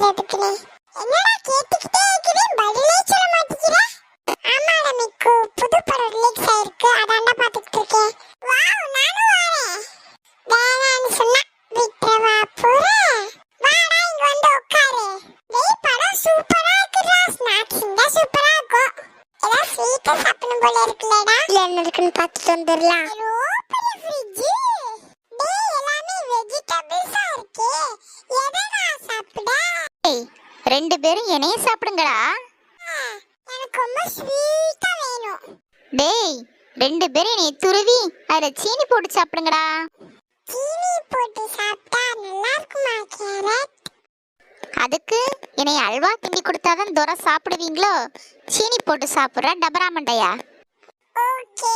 கேக்குறதுக்குனே. என்னடா கேட்டுக்கிட்டே இருக்கவே பதிலே சொல்ல மாட்டேங்கிற? ஆமாடா மிக்கு, புது படம் ரிலீஸ் ஆயிருக்கு, அதான்டா பாத்துக்கிட்டு இருக்கேன். வாவ், நானும் வரேன். வேணான்னு சொன்னா விட்டுறவா போறேன்? வாடா இங்க வந்து உட்காரு. டேய், படம் சூப்பரா இருக்குடா. ஸ்நாக்ஸ் தான் சூப்பரா இருக்கும். ஏதா ஸ்வீட்டா சாப்பிடணும் போல இருக்குல்லடா. இல்ல என்ன இருக்குன்னு பார்த்துட்டு வந்துடலாம். பெரிய ஃப்ரிட்ஜ். டேய், எல்லாமே வெஜிடபிள்ஸா இருக்கே. எதை நான் சாப்பிட? ஏய், ரெண்டு பேரும் என்னைய சாப்பிடுங்கடா. எனக்கு ரொம்ப ஸ்வீட்டா வேணும். டேய், ரெண்டு பேரும் என்னைய துருவி அதில் சீனி போட்டு சாப்பிடுங்கடா. சீனி போட்டு சாப்பிட்டா நல்லா இருக்குமா கேரட்? அதுக்கு என்னைய அல்வா கிண்டி கொடுத்தாதான் துரை சாப்பிடுவீங்களோ? சீனி போட்டு சாப்பிட்ற டபரா மண்டையா. ஓகே.